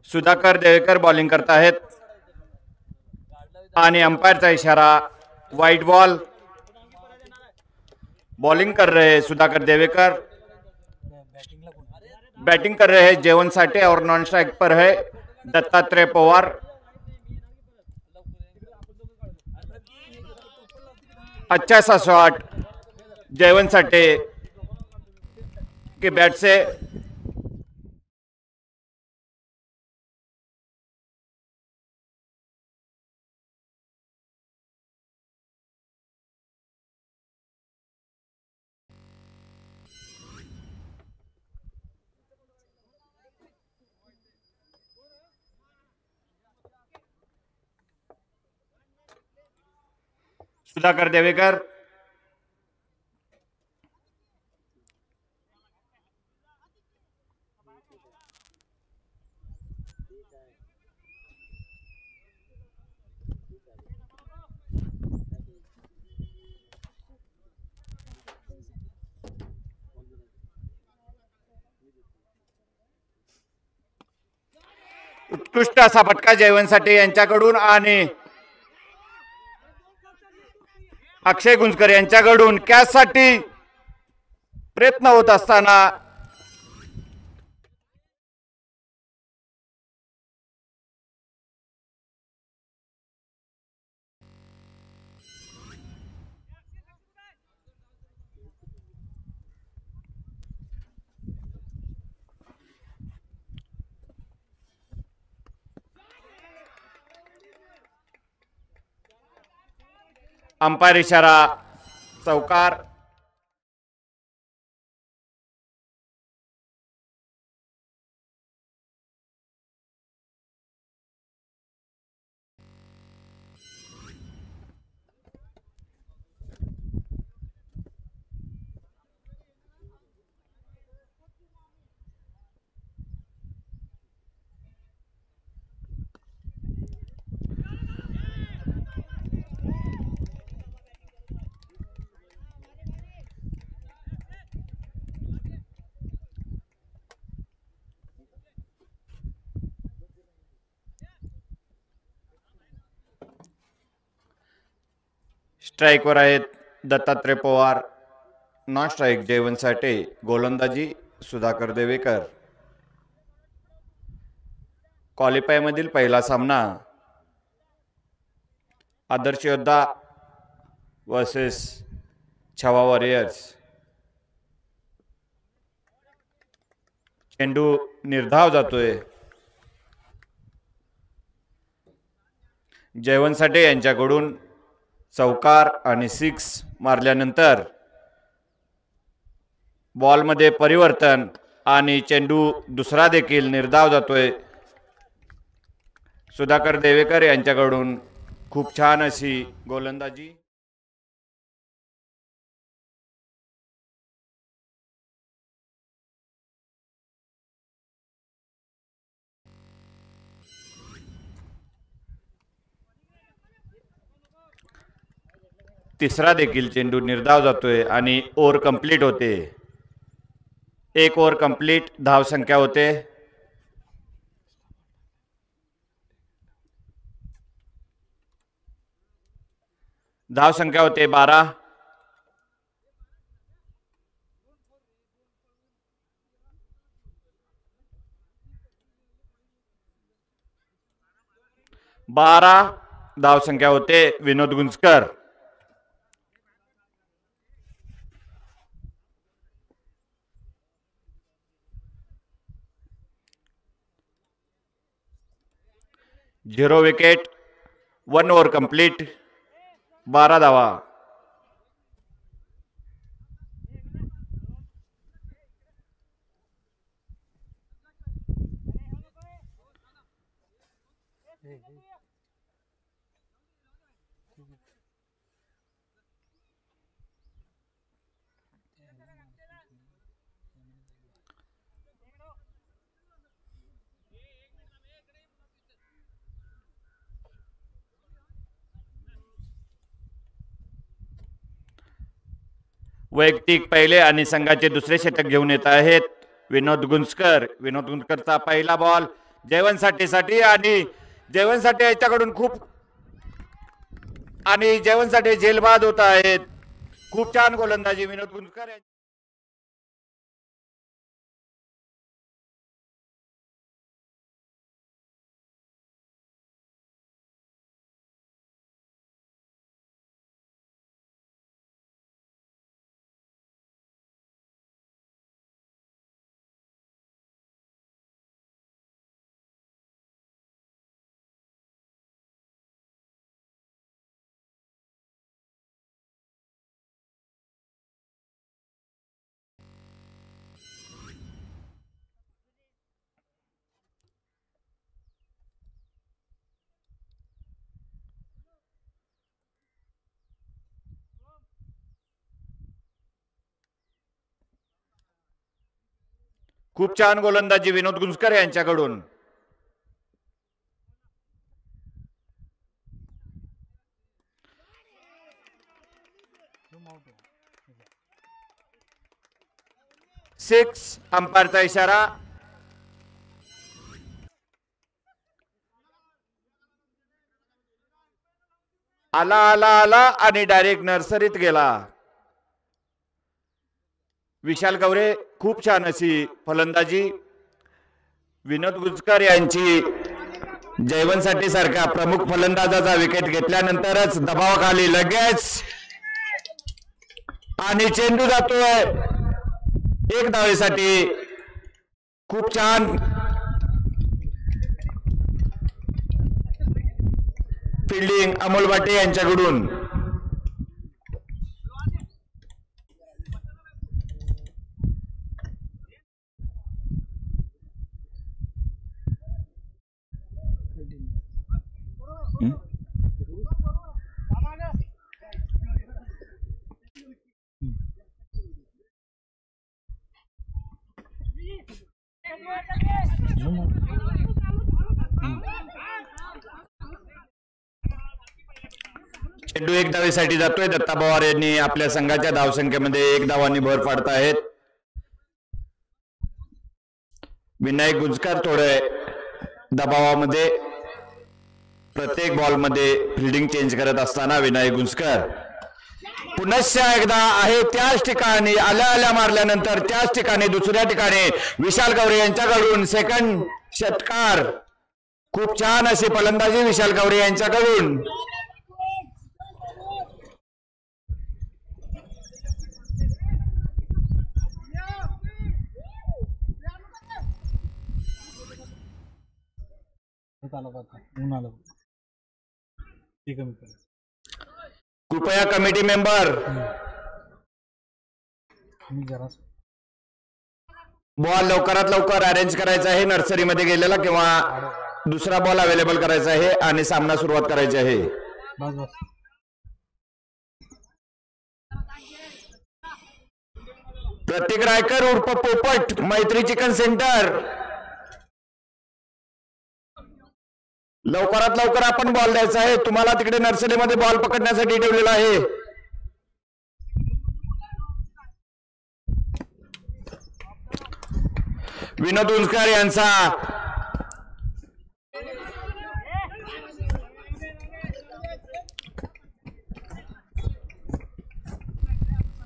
Sudhakar Devekar bowling करत आहेत आणि अंपायरचा इशारा वाइट बॉल। बॉलिंग कर रहे हैं सुधाकर देवेकर, बैटिंग कर रहे हैं जयवंत साठे और नॉन स्ट्राइक पर है दत्तात्रेय पवार। अच्छा सा शॉट जयवंत साठे के बैट से। सुधाकर देवेकर उत्कृष्ट असा फटका जयवंत साठे यांच्याकडून आणि अक्षय गुंजकर यांच्याकडून कॅचसाठी प्रयत्न होत असताना अंपायर इशारा चौकार। स्ट्राइकवर आहेत दत्तात्रेय पवार, नॉन स्ट्राइक जयवंत साठे, गोलंदाजी सुधाकर देवेकर। क्वालिफाय मधील पहिला सामना आदर्श योद्धा वर्सेस छावा वॉरियर्स। चेंडू निर्धाव जातोय। जयवंत साठे यांच्याकडून चौकार आणि 6 मारल्यानंतर बॉलमध्ये परिवर्तन आणि चेंडू दुसरा देखील निर्धाव जातोय। सुधाकर देवेकर यांच्याकडून खूप छान अशी गोलंदाजी। तिसरा देखील चेंडू निर्धाव जातोय आणि ओव्हर कंप्लीट होते। एक ओव्हर कंप्लीट, धाव संख्या होते धाव संख्या होते 12। धाव संख्या होते विनोद Gunjkar. Zero wicket, 1 over complete, 12 धावा। वैयक्तिक पहिले आणि संघाचे दुसरे षटक घेऊन येत आहेत विनोद गुंजकर। विनोद गुंजकरचा पहिला बॉल जयवंत साठेसाठी आणि जयवंत साठे याच्याकडून खूप आणि जयवंत साठे झेलबाद होत आहेत. खूप छान गोलंदाजी विनोद गुंजकर. खूप छान गोलंदाजी विनोद गुंजकर यांच्याकडून. सिक्स अंपायरचा इशारा. आला आला आला आणि डायरेक्ट नर्सरीत गेला. विशाल गवरे खूप छान अशी फलंदाजी. विनोद गुंजकर यांची जयवंत साठे सारख्या प्रमुख फलंदाजाचा विकेट घेतल्यानंतरच दबावाखाली लगेच आणि चेंडू जातोय एक धावेसाठी. खूप छान फिल्डिंग अमोल बाटे यांच्याकडून. चेंडू एक धावेसाठी जातोय. दत्ता पवार यांनी आपल्या संघाच्या धावसंख्येमध्ये एक धावांनी भर पाडत आहेत. विनायक गुंजकर थोडे दबावामध्ये प्रत्येक बॉलमध्ये फिल्डिंग चेंज करत असताना विनायक गुंजकर पुनश्च एकदा आहे त्याच ठिकाणी आल्या आल्या मारल्यानंतर त्याच ठिकाणी दुसऱ्या ठिकाणी विशाल गवरे यांच्याकडून सेकंड षटकार. खूप छान अशी फलंदाजी विशाल गवरे यांच्याकडून. कृपया कमिटी मेंबर बॉल लवकरात लवकर अरेंज करायचा आहे. नर्सरीमध्ये गेलेला किंवा दुसरा बॉल अवेलेबल करायचा आहे आणि सामना सुरुवात करायची आहे. प्रतीक रायकर उर्फ पोपट मैत्री चिकन सेंटर. लवकरात लवकर आपण बॉल द्यायचा आहे. तुम्हाला तिकडे नर्सरीमध्ये बॉल पकडण्यासाठी ठेवलेला आहे. विनोद गुंजकर यांचा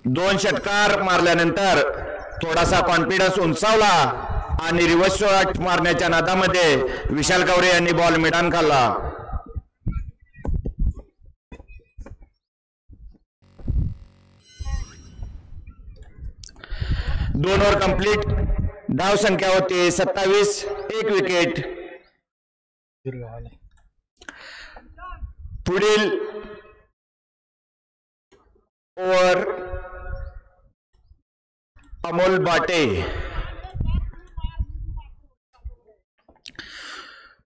दोन षटकार मारल्यानंतर थोडासा कॉन्फिडन्स उंचावला आणि रिव्हर्स शॉट मारण्याच्या नादामध्ये विशाल गवरे यांनी बॉल मिडान खाल्ला. दोन ओव्हर कंप्लीट. धाव संख्या होती 27. एक विकेट. पुढील ओव्हर अमोल बाटे.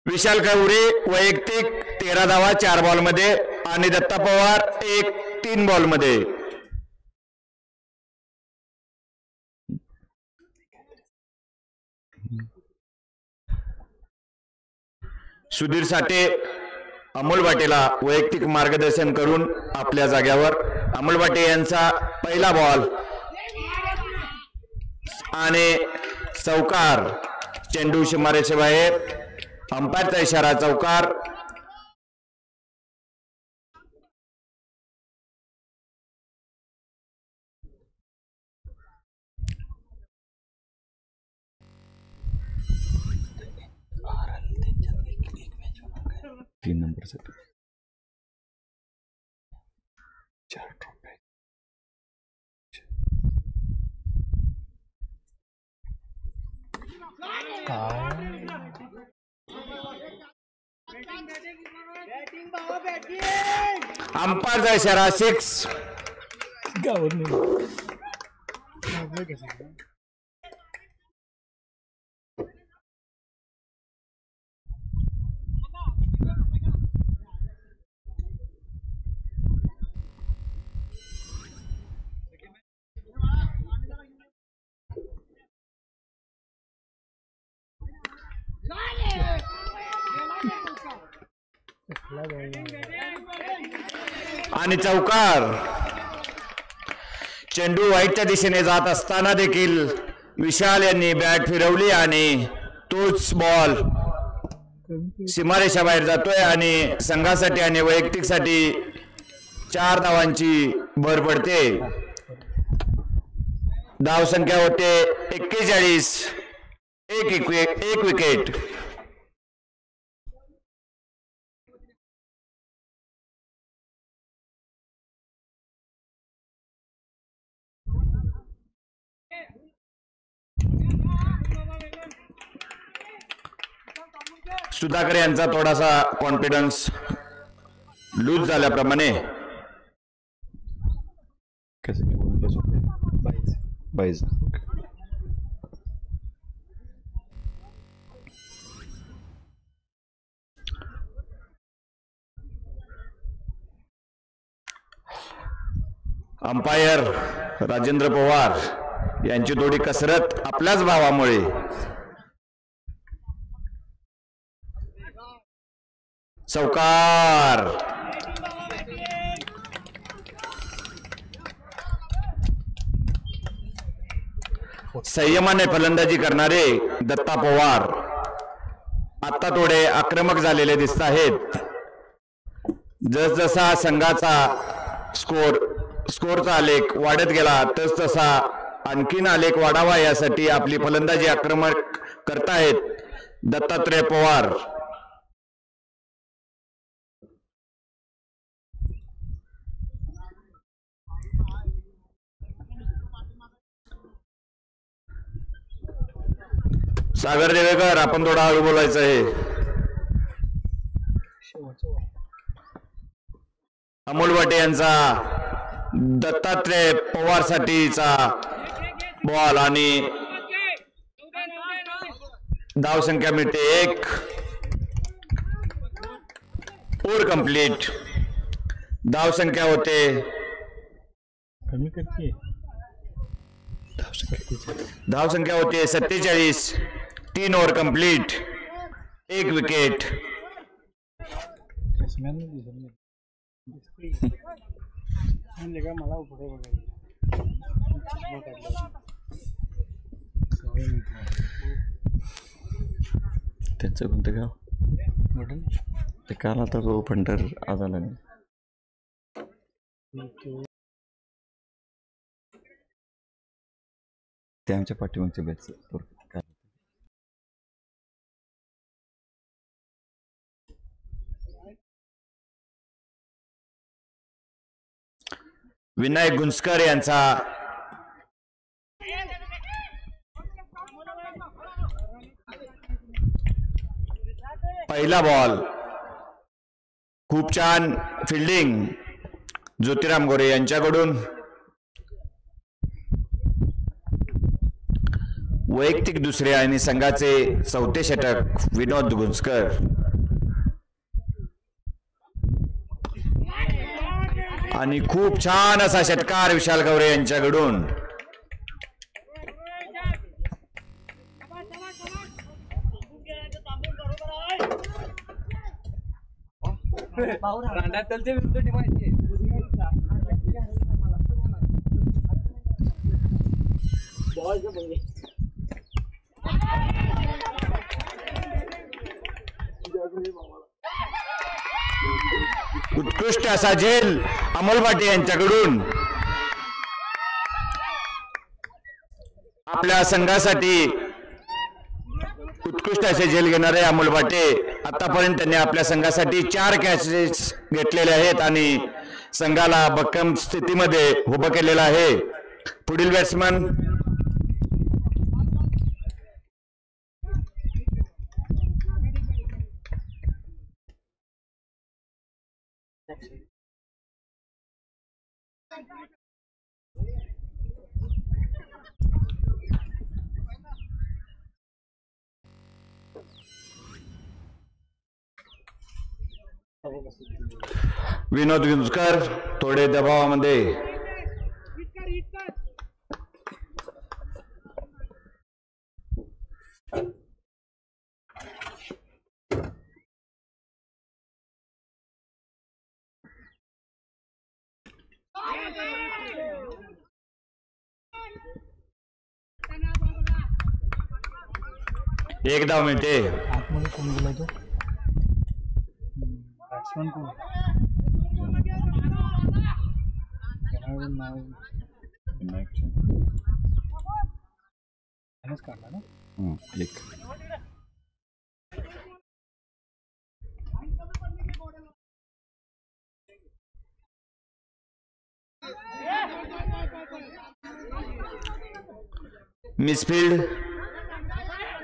विशाल गवरे वैयक्तिक 13 धावा 4 बॉलमध्ये आणि दत्ता पवार 3 बॉलमध्ये. सुधीर साठे अमोल बाटेला वैयक्तिक मार्गदर्शन करून आपल्या जाग्यावर. अमोल बाटे यांचा पहिला बॉल आणि चौकार. चेंडू सीमारेषे बाहेर. अंपायरचा इशारा चौकार. तीन नंबर से 4 ट्रॉफी. अंपायरचा इशारा 6. आणि चौकार. चेंडू व्हाईटच्या दिशेने जात असताना देखील विशाल यांनी बॅट फिरवली आणि तोच बॉल सीमारेषा बाहेर जातोय आणि संघासाठी आणि वैयक्तिकसाठी 4 धावांची भर पडते. धाव संख्या होते 41. एक विकेट. सुधाकर यांचा थोडासा कॉन्फिडन्स लूज झाल्याप्रमाणे कैसे 22. अंपायर राजेंद्र पवार यांची थोडी कसरत आपल्याच भावामुळे चौकार. संयमाने फलंदाजी करणारे दत्ता पवार आता थोडे आक्रमक झालेले दिसत आहेत. जसजसा संघाचा स्कोरचा आलेख वाढत गेला तसतसा आणखीन आलेख वाढावा यासाठी आपली फलंदाजी आक्रमक करतायत दत्तात्रय पवार. सागर देवेकर आपण थोडा हळू बोलायचं आहे. अमोल वाटे यांचा दत्तात्रय पवार साठीचा बॉल आणि धाव संख्या मिळते 1. Over complete. धाव संख्या होते धाव संख्या होते 47. 3 ओव्हर कंप्लीट. 1 विकेट. त्यांचं कोणतं गाव ते काल आता तो फंटर आज आला नाही. ते आमच्या पाठीमागच्या बॅच विनायक गुंजकर यांचा पहिला बॉल. खूप छान फिल्डिंग ज्योतिराम गोरे यांच्याकडून. वैयक्तिक दुसरे आणि संघाचे 4थे षटक विनोद गुंजकर. आणि खूप छान असा षटकार विशाल गवरे यांच्याकडून. उत्कृष्ट असा झेल अमोल भाटे यांच्याकडून आपल्या संघासाठी उत्कृष्ट असे झेल घेणारे अमोल भाटे आतापर्यंत त्यांनी आपल्या संघासाठी 4 कॅचेस घेतलेले आहेत आणि संघाला भक्कम स्थितीमध्ये उभं केलेलं आहे. पुढील बॅट्समन विनोद गुंजकर थोडे दबावामध्ये. एक धाव मिळते. आतमध्ये कोण गेला तो बॅट्समन कोण नाव त्यानंच काढला ना. क्लिक मिसफील्ड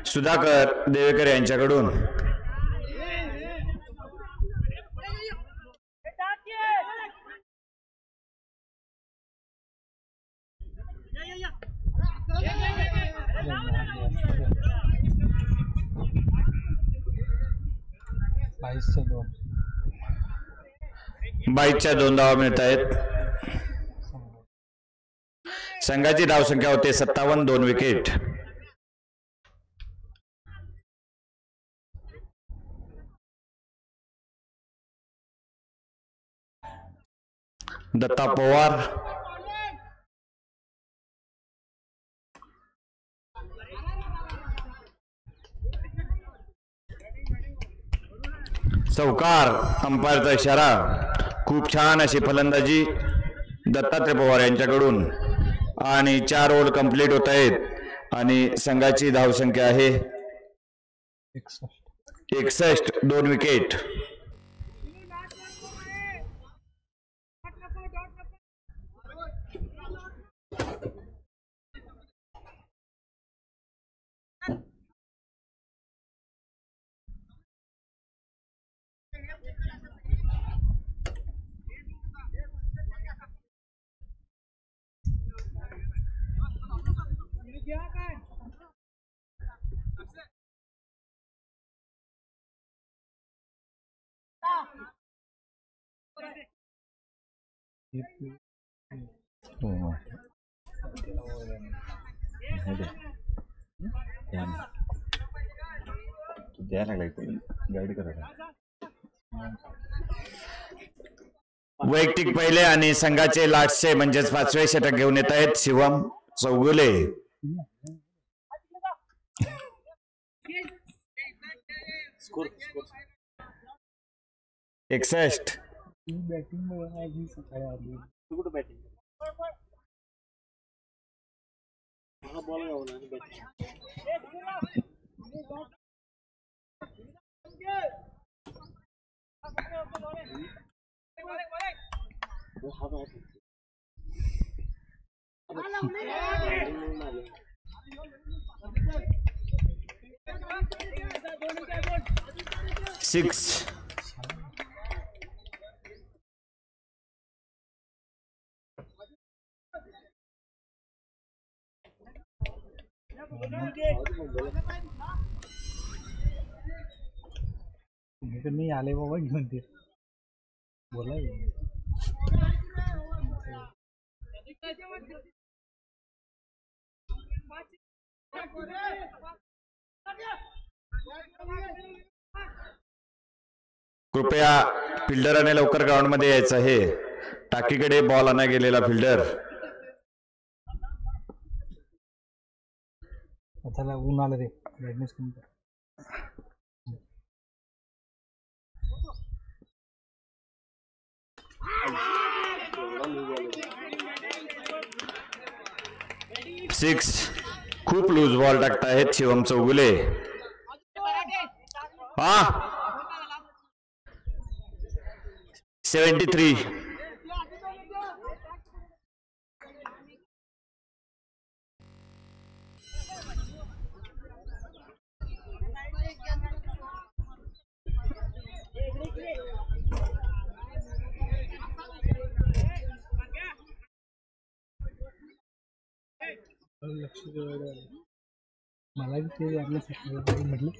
सुधाकर देवेकर यांच्याकडून. बाईसच्या 2 धावा मिळत आहेत. संघाची धावसंख्या होते 57. 2 विकेट. दत्ता पवार चौकार. अंपायरचा इशारा. खूप छान अशी फलंदाजी दत्तात्रय पवार यांच्याकडून आणि 4 ओव्हर कंप्लीट होत आहेत आणि संघाची धावसंख्या आहे 61. 2 विकेट. द्यायला लागलाय गाईड करायला. वैयक्तिक पहिले आणि संघाचे लास्टचे म्हणजेच 5वे षटक घेऊन येत आहेत शिवम चौगुले. स्कोर 61. बॅटिंग सकाळी आली तू कुठं बॅटिंग मला बॉल गावला सिक्स. मी आले बाबा घेऊन ते बोला कृपया फिल्डराने लवकर ग्राउंड मध्ये यायचं आहे. टाकीकडे बॉल आणा गेलेला फिल्डर. त्याला ऊन आलं रे ब्राईटनेस कमी कर. 6. खूप लूज बॉल टाकतायत शिवम चौगुले. हा 73. लक्ष मला ते आपल्या म्हटलं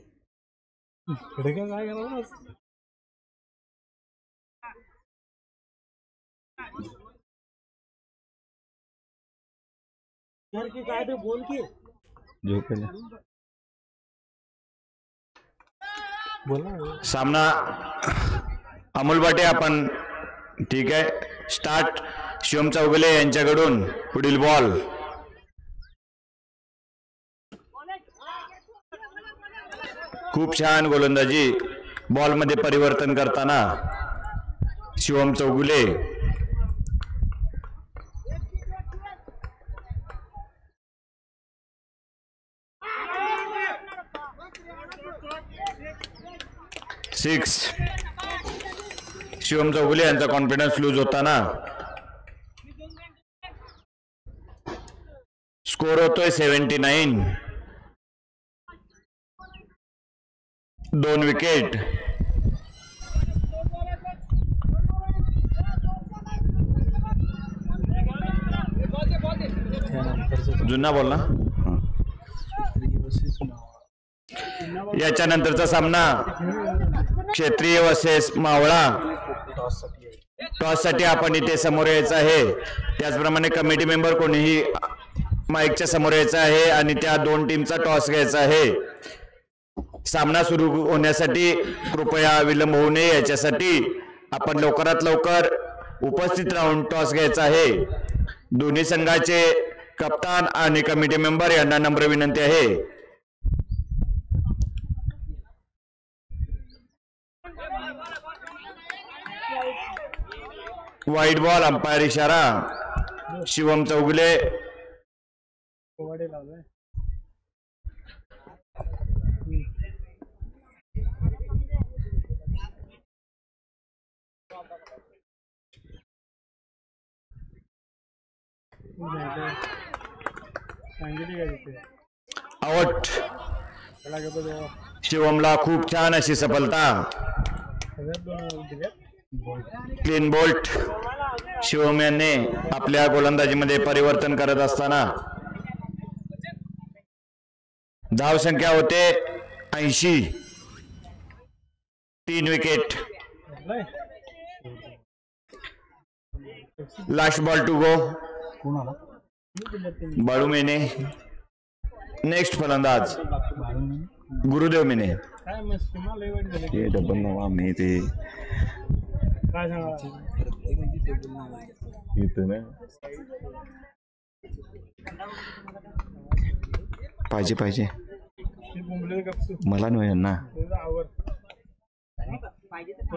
पुढे काय करावं. काय ते बोल की झोपेला बोला. सामना अमोल बाटे आपण ठीक आहे. स्टार्ट शिवम चौगुले यांच्याकडून पुढील बॉल. खूप छान गोलंदाजी बॉल मध्ये परिवर्तन करताना शिवम चौगुले. सिक्स. शिवम चौगुले यांचा कॉन्फिडन्स लूज होताना स्कोर होतोय 79. 2 विकेट. जुना बॉल ना. याच्यानंतरचा सामना क्षेत्रीय वर्सेस मावळा. टॉस साठी आपण इथे समोर यायचं आहे. त्याचप्रमाणे कमिटी मेंबर कोणीही माईकच्या समोर यायचं आहे आणि त्या दोन टीमचा टॉस घ्यायचा आहे. सामना सुरू होण्यासाठी कृपया विलंब होऊ नये याच्यासाठी आपण लवकरात लवकर उपस्थित राहून टॉस घ्यायचा आहे. दोन्ही संघाचे कप्तान आणि कमिटी मेंबर यांना नम्र विनंती आहे. वाईट बॉल. अंपायर इशारा. शिवम चौगुले. आउट. शिवमला खूप छान अशी सफलता. Clean bolt. शिवम यांनी आपल्या गोलंदाजीमध्ये परिवर्तन करत असताना धाव संख्या होते 80. 3 wicket. Last ball to go. Balu Mene. Next फलंदाज गुरुदेव मेने. ते डबल नावा मी ते इथं ना पाहिजे मला नाही ना.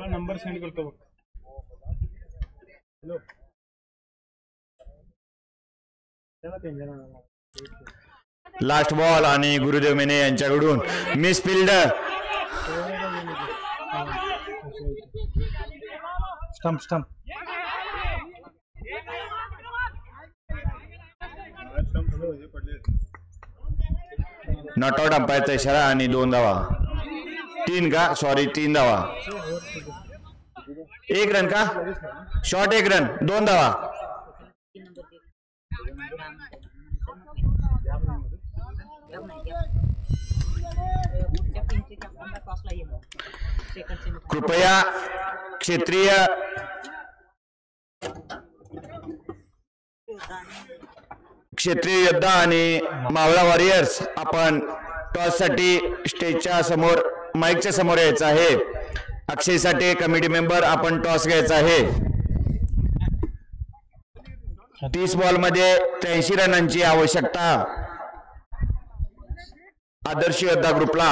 नंबर सेंड करतो. लास्ट बॉल आणि गुरुदेव मेने यांच्याकडून miss field. Stump. Not out. अंपायरचा इशारा आणि 2 धावा. 3 का सॉरी 3 धावा. 1 रन का शॉर्ट. 1 रन 2 धावा. कृपया क्षेत्रीय योद्धा आणि मावळा वॉरियर्स आपण टॉस साठी स्टेजच्या समोर माईकच्या समोर यायचं आहे. अक्षय साठे कमिटी मेंबर आपण टॉस घ्यायचा आहे. 30 बॉल मध्ये 83 रनांची आवश्यकता आदर्श योद्धा ग्रुपला.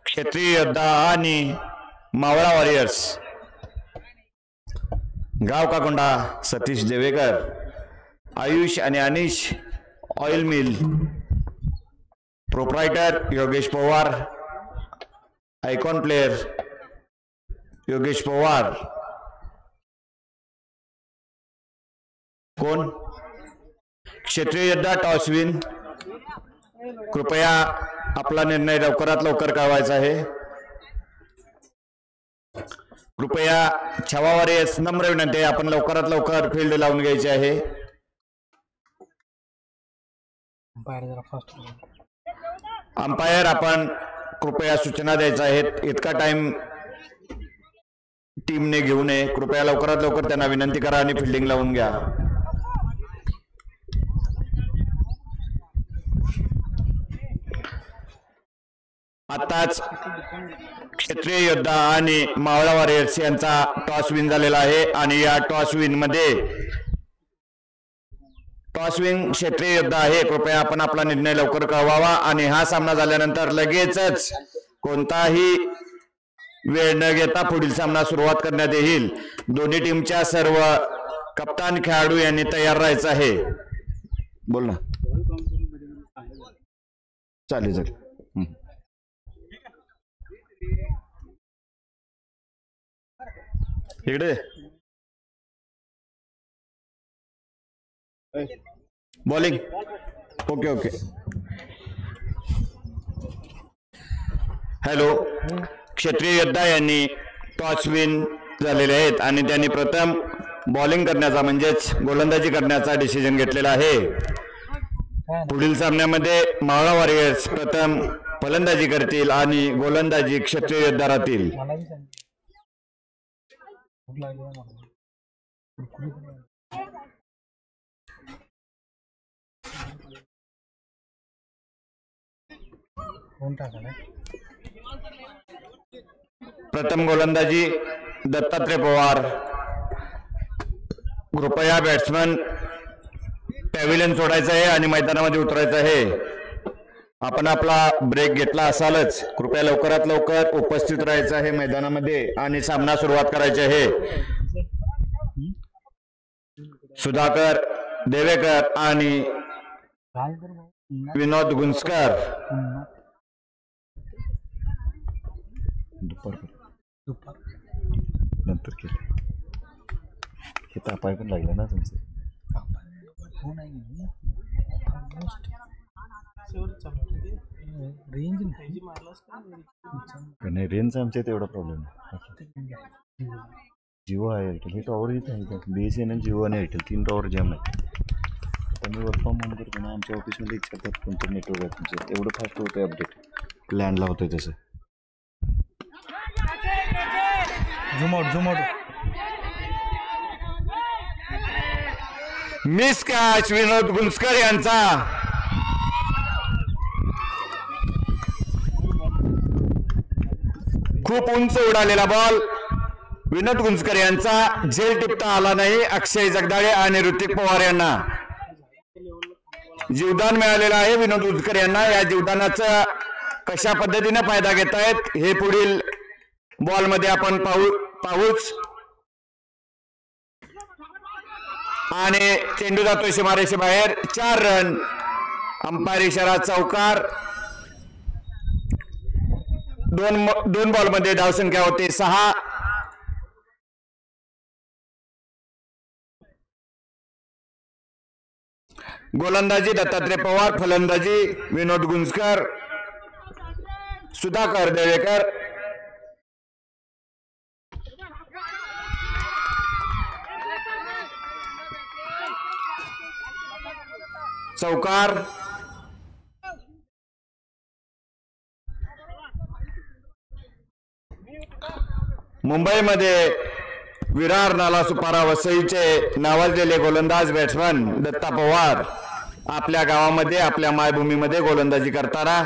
क्षेत्रीय योद्धा आणि मावळा वॉरियर्स गाव काकोंडा सतीश देवेकर, आयुष आणि Anish oil mill proprietor Yogesh Pawar, icon player Yogesh Pawar, कोण क्षेत्रीय योद्धा टॉस विन, कृपया आपला निर्णय लवकरात लवकर कळवायचा आहे. कृपया छावावरीस नम्र विनंती आहे, आपण लवकरात लवकर फील्ड लावून घ्यायची आहे. अंपायर आपण कृपया सूचना द्यायच्या आहेत. इतका टाइम टीमने घेऊ नये. कृपया लवकरात लवकर त्यांना विनंती करा आणि फिल्डिंग लावून घ्या. आताच क्षेत्रीय योद्धा आणि मावळा वॉरियर्स यांचा टॉस विन झालेला आहे आणि या टॉस विन मध्ये टॉस विन क्षेत्रीय योद्धा आहे. कृपया आपण आपला निर्णय लवकर कळवावा आणि हा सामना झाल्यानंतर लगेचच कोणताही वेळ न घेता पुढील सामना सुरुवात करण्यात येईल. दोन्ही टीमच्या सर्व कप्तान खेळाडू यांनी तयार राहायचं आहे. बोल ना. चालेल चालेल. इकडे बॉलिंग. Okay okay. हॅलो. क्षेत्रीय योद्धा यांनी टॉस विन झालेले आहेत आणि त्यांनी प्रथम बॉलिंग करण्याचा म्हणजेच गोलंदाजी करण्याचा डिसिजन घेतलेला आहे. पुढील सामन्यामध्ये मावळा वॉरियर्स प्रथम फलंदाजी करतील आणि गोलंदाजी क्षेत्रीय योद्धा राहतील. प्रथम गोलंदाजी दत्तात्रय पवार. कृपया बॅट्समन पॅव्हिलियन सोडायचं आहे आणि मैदानामध्ये उतरायचं आहे. आपण आपला ब्रेक घेतला असालच. कृपया लवकरात लवकर उपस्थित राहायचं आहे मैदानामध्ये आणि सामना सुरुवात करायची आहे. सुधाकर देवेकर आणि विनोद गुंजकर. नंतर हे तापाय पण लागलं ना तुमचं. नाही रेंजचा आमच्या इथे एवढा प्रॉब्लेम आहे. जिओ आहे, एअरटेल हे टॉवर इथे आहे. BSNL, जिओ आणि एअरटेल 3 टॉवर जॅम आहे. आता मी वर्क फ्रॉम होम करतो ना, आमच्या ऑफिसमध्ये विचारतात कोणतं नेटवर्क आहे तुमचं. एवढं फास्ट होतं अपडेट लँडला होतं तसं. Zoom out. मिस कॅच विनोद गुंजकर यांचा. खूप उंच उडालेला बॉल विनोद गुंजकर यांचा झेल टिपता आला नाही. अक्षय जगदाळे आणि ऋतिक पवार यांना जीवदान मिळालेलं आहे. विनोद गुंजकर यांना या जीवदानाचा कशा पद्धतीने फायदा घेत आहेत हे पुढील बॉल मध्ये आपण पाहूच. आणि चेंडू जातोय सीमारेषे बाहेर. 4 रन अंपायर इशारा चौकार. दोन बॉलमध्ये धावसंख्या होते 6. गोलंदाजी दत्तात्रय पवार, फलंदाजी विनोद गुंजकर, सुधाकर देवेकर. चौकार. मुंबईमध्ये विरार नाला सुपारा वसईचे नावाजलेले गोलंदाज बॅट्समन दत्ता पवार आपल्या गावामध्ये आपल्या मायभूमीमध्ये गोलंदाजी करताना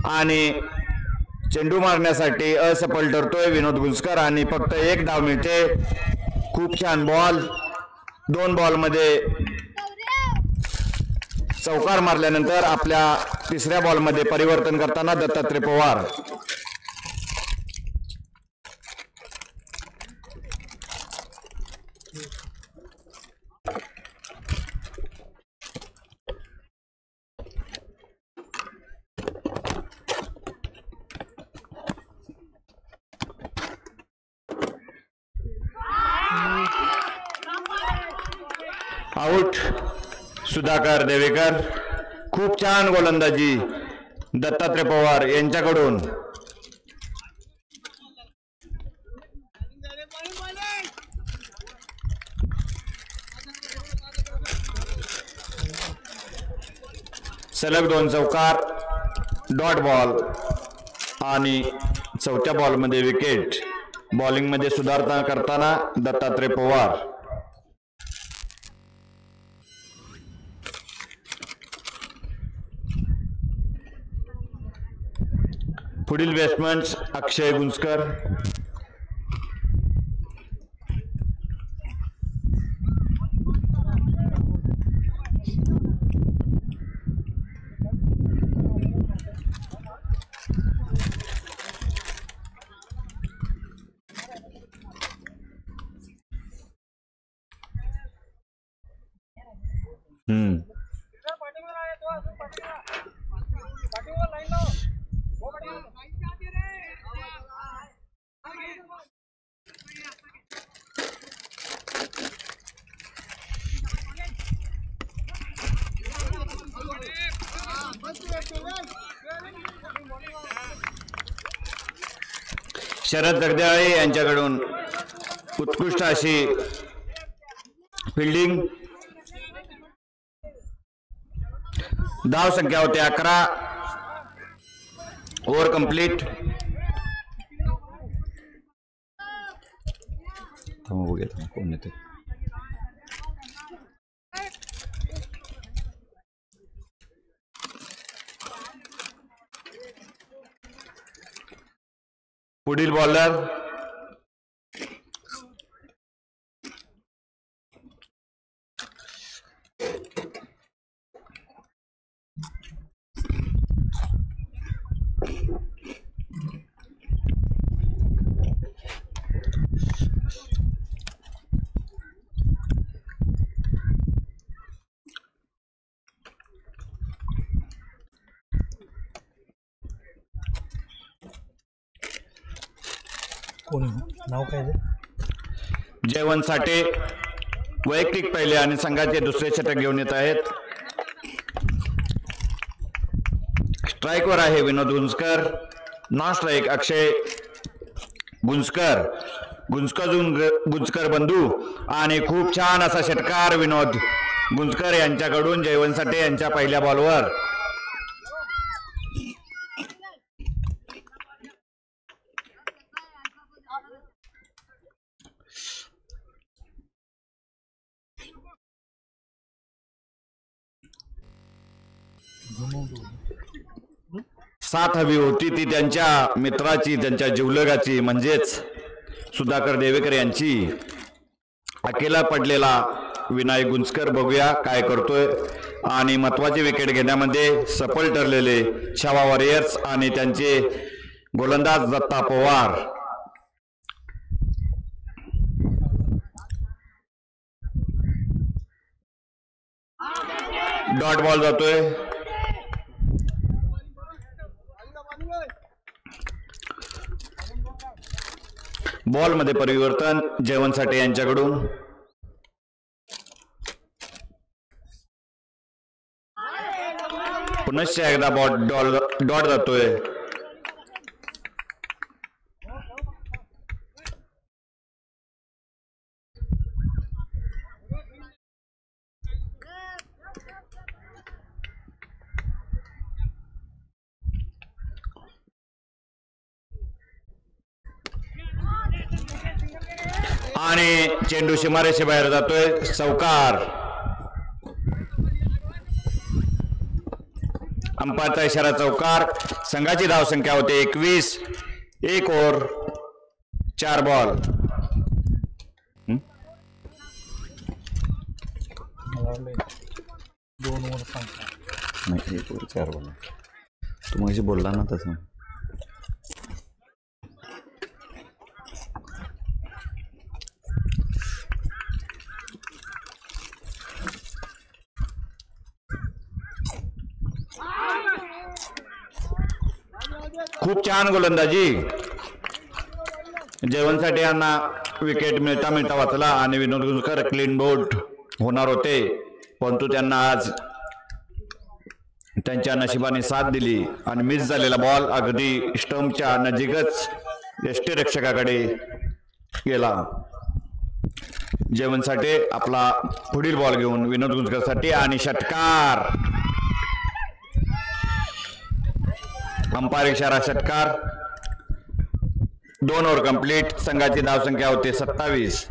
आणि चेंडू मारण्यासाठी असफल ठरतोय विनोद गुंजकर आणि फक्त 1 धाव मिळते. खूप छान बॉल. 2 बॉलमध्ये चौकार मारल्यानंतर आपल्या 3ऱ्या बॉलमध्ये परिवर्तन करताना दत्तात्रय पवार. आउट सुधाकर देवेकर. खूप छान गोलंदाजी दत्तात्रय पवार यांच्याकडून. सलग 2 चौकार, डॉट बॉल आणि 4थ्या बॉलमध्ये विकेट. बॉलिंगमध्ये सुधारणा करताना दत्तात्रय पवार. पुढील बॅट्समन अक्षय गुंजकर. शरद जगदेळे यांच्याकडून उत्कृष्ट अशी फिल्डिंग. धाव संख्या होते 11. Over complete. कोण येते पुढील बॉलर नाव काय? जयवंत साठे वैयक्तिक पहिले आणि संघाचे दुसरे षटक घेऊन येत आहेत. स्ट्राइकवर आहे विनोद गुंजकर. नॉन स्ट्राइक अक्षय गुंजकर. गुंजकर बंधू आणि खूप छान असा षटकार विनोद गुंजकर यांच्याकडून जयवंत साठे यांच्या पहिल्या बॉलवर. साथ हवी होती ती त्यांच्या मित्राची, त्यांच्या जिवलगाची, म्हणजेच सुधाकर देवेकर यांची. अकेला पडलेला विनायक गुंजकर बघूया काय करतोय. आणि महत्वाची विकेट घेण्यामध्ये सफल ठरलेले छावा वॉरियर्स आणि त्यांचे गोलंदाज दत्ता पवार. डॉट बॉल जातोय. बॉल मध्ये परिवर्तन जयवंत साठे यांच्याकडून. पुनश्च एकदा डॉट जातोय. आणि चेंडू सीमारेषे बाहेर जातोय. चौकार. अंपायरचा इशारा चौकार. संघाची धावसंख्या होते 21. 1 ओव्हर 4 बॉल. नाही 1 ओव्हर 4 बॉल. तू मगाशी बोलला ना तसं. खूप छान गोलंदाजी. जयवंत साठे यांना विकेट मिळता वाचला आणि विनोद गुंजकर क्लीन बोल्ड होणार होते, परंतु त्यांना आज त्यांच्या नशिबाने साथ दिली आणि मिस झालेला बॉल अगदी स्टंपच्या नजीकच यष्टीरक्षकाकडे गेला. जयवंत साठे आपला पुढील बॉल घेऊन विनोद गुंजकरसाठी आणि षटकार. अंपायर इशारा षटकार. 2 ओव्हर कंप्लीट. संघाची धावसंख्या होते 27.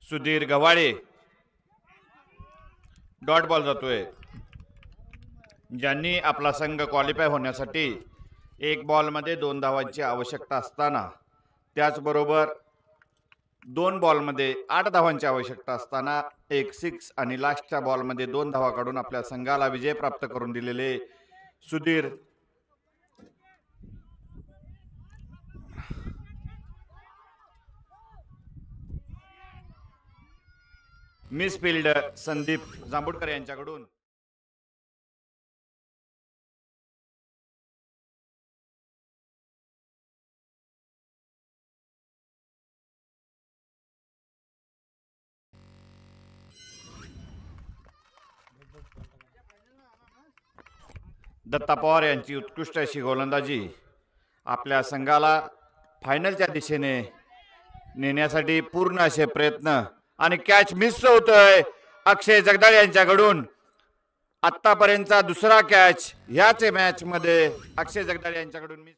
सुधीर गव्हाळे. डॉट बॉल जातोय. ज्यांनी आपला संघ क्वालिफाय होण्यासाठी 1 बॉलमध्ये 2 धावांची आवश्यकता असताना, त्याचबरोबर 2 बॉलमध्ये 8 धावांची आवश्यकता असताना 1 6 आणि लास्टच्या बॉलमध्ये 2 धावा काढून आपल्या संघाला विजय प्राप्त करून दिलेले सुधीर मिस फिल्डर संदीप जांभुडकर यांच्याकडून दत्ता पवार यांची उत्कृष्ट अशी गोलंदाजी आपल्या संघाला फायनलच्या दिशेने नेण्यासाठी पूर्ण असे प्रयत्न आणि कॅच मिस होतोय अक्षय जगदाळे यांच्याकडून. आतापर्यंतचा दुसरा कॅच ह्याच मॅच मध्ये अक्षय जगदाळे यांच्याकडून मिस.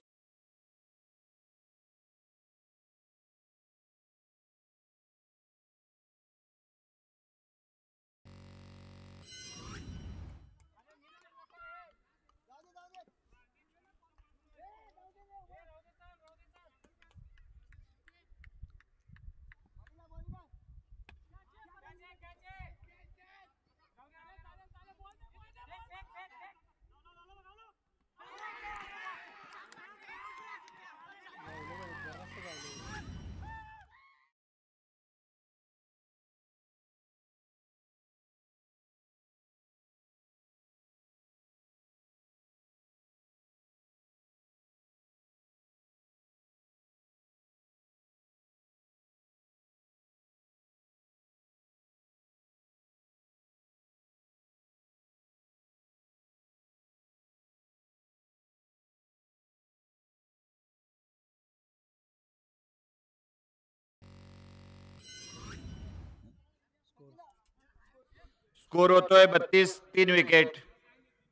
स्कोर होतोय 32, 3 विकेट.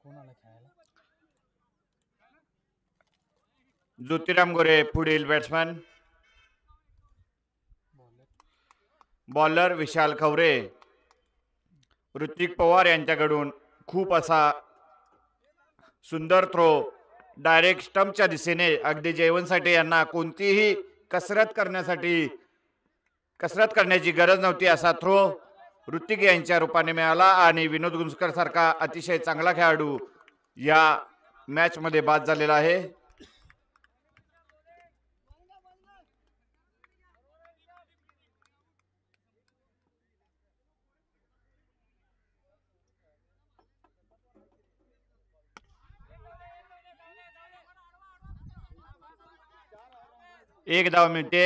कोणाला खेळायला ज्योतिराम गोरे पुढील बॅट्समन. बॉलर विशाल खवरे. ऋतिक पवार यांच्याकडून खूप असा सुंदर थ्रो डायरेक्ट स्टंपच्या दिशेने. अगदी जयवंतसाठी यांना कोणतीही कसरत करण्याची गरज नव्हती असा थ्रो ऋतिक यांच्या रूपाने मिळाला आणि विनोद गुंजकर सारखा अतिशय चांगला खेळाडू या मॅच मध्ये बाद झालेला आहे. एक धाव मिळते.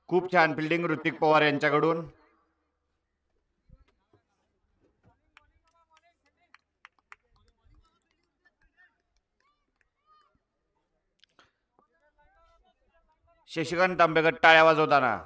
खूप छान फिल्डिंग ऋतिक पवार यांच्याकडून. शशिकांत तांबेकर टाळ्या वाजवताना.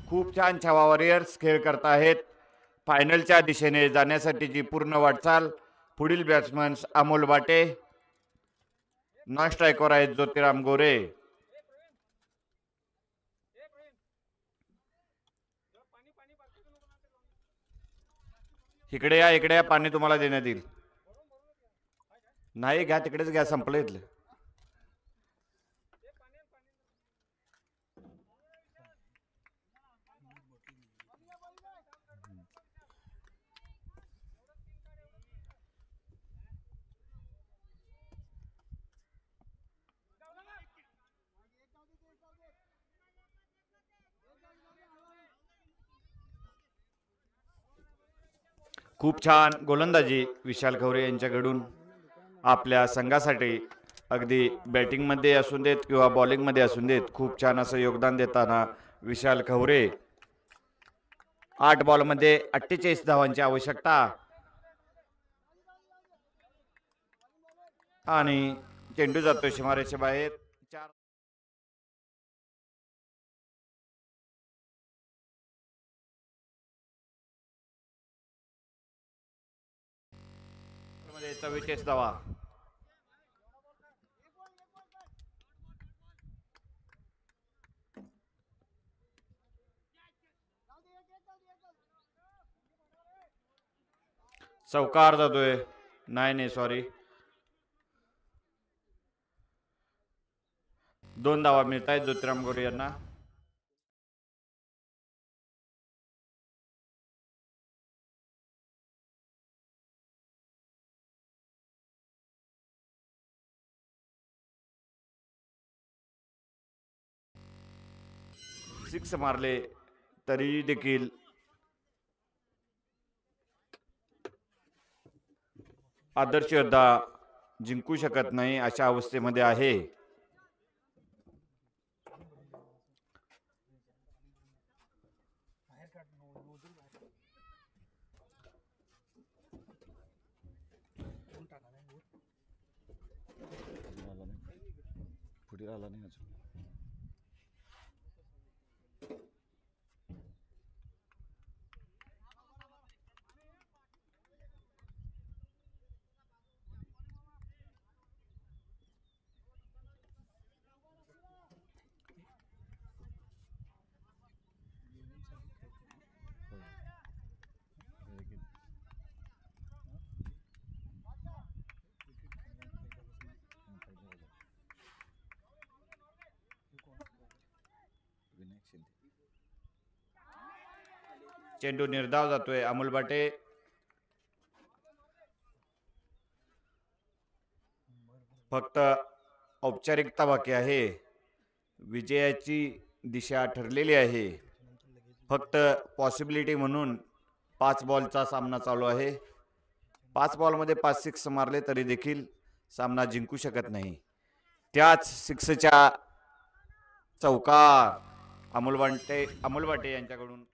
खूप छान छावा वॉरियर्स खेळ करत आहेत. फायनलच्या दिशेने जाण्यासाठीची पूर्ण वाटचाल. पुढील बॅट्समन अमोल बाटे. नॉन स्ट्रायकर आहेत ज्योतिराम गोरे. इकडे या पाणी तुम्हाला देण्यात येईल. नाही घ्या तिकडेच घ्या संपलं इथलं. खूप छान गोलंदाजी विशाल खवरे यांच्याकडून आपल्या संघासाठी. अगदी बॅटिंगमध्ये असून देत किंवा बॉलिंगमध्ये असून देत खूप छान असं योगदान देताना विशाल खवरे. 8 बॉलमध्ये 48 धावांची आवश्यकता आणि चेंडू जातो सीमारेषे बाहेर. 4 मध्ये 44 धावा. चौकार जातोय. नाही सॉरी, 2 धावा मिळत आहेत ज्योतिराम गोरे यांना. सिक्स मारले तरी देखील आदर्श योद्धा जिंकू शकत नाही अशा अवस्थेमध्ये आहे. पुढे आला नाही अजून. विनायक शिंदे. चेंडू निर्धाव जातोय. अमोल बाटे फक्त औपचारिकता बाकी आहे. विजयाची दिशा ठरलेली आहे. फक्त पॉसिबिलिटी म्हणून 5 बॉलचा सामना चालू आहे. 5 बॉलमध्ये 5 सिक्स मारले तरी देखील सामना जिंकू शकत नाही. त्याच सिक्सच्या चौकार अमोल बाटे यांच्याकडून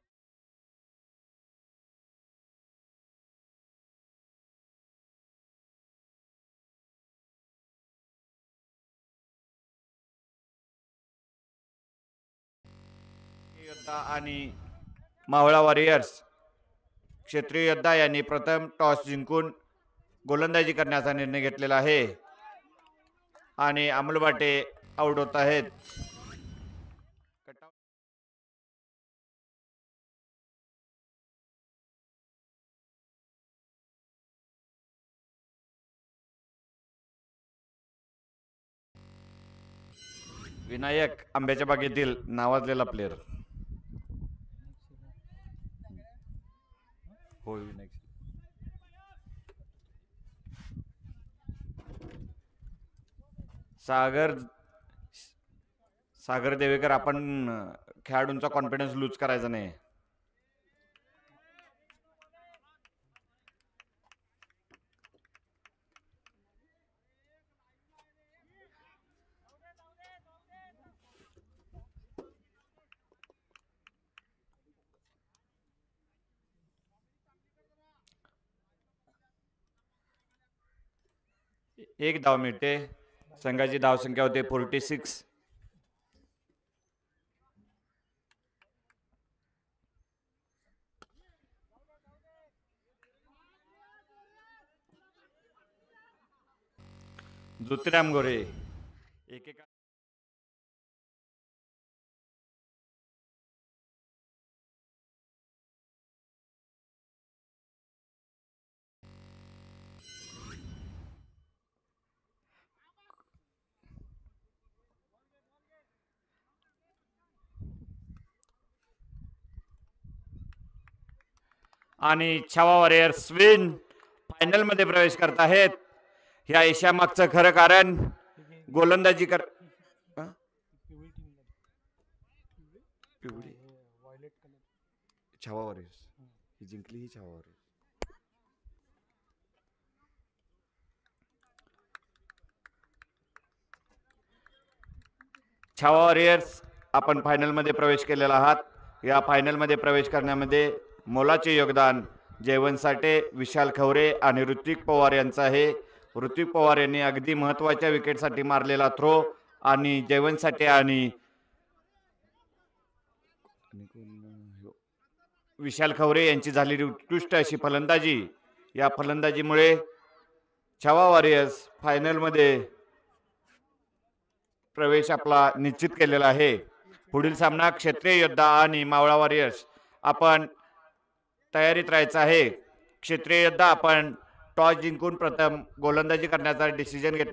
योद्धा आणि मावळा वॉरियर्स क्षेत्रीय योद्धा यांनी प्रथम टॉस जिंकून गोलंदाजी करण्याचा निर्णय घेतलेला आहे आणि अमोल बाटे आउट होत आहेत. विनायक आंब्याच्या बागेतील नावाजलेला प्लेअर. होय विनायक शिंदे. सागर देवेकर, आपण खेळाडूंचा कॉन्फिडन्स लूज करायचा नाही. एक धाव मिळते. संघाची धावसंख्या होते 46. ज्योतिराम गोरे एकेका आणि छावा वॉरियर्स विन फायनल मध्ये प्रवेश करत आहेत. ह्या यशामागचं खरं कारण गोलंदाजी छावा वॉरियर्स ही जिंकली. ही छावा वॉरियर्स छावा वॉरियर्स आपण फायनल मध्ये प्रवेश केलेला आहात. या फायनल मध्ये प्रवेश करण्यामध्ये मोलाचे योगदान जयवंत साठे, विशाल खवरे आणि ऋत्विक पवार यांचं आहे. ऋत्विक पवार यांनी अगदी महत्वाच्या विकेटसाठी मारलेला थ्रो आणि जयवंत साठे आणि विशाल खवरे यांची झालेली उत्कृष्ट अशी फलंदाजी, या फलंदाजीमुळे छावा वॉरियर्स फायनल मध्ये प्रवेश आपला निश्चित केलेला आहे. पुढील सामना क्षेत्रीय योद्धा आणि मावळा वॉरियर्स. आपण तयारीत राहायचं आहे. क्षेत्रीय योद्धा आपण टॉस जिंकून प्रथम गोलंदाजी करण्याचा डिसिजन घेतला.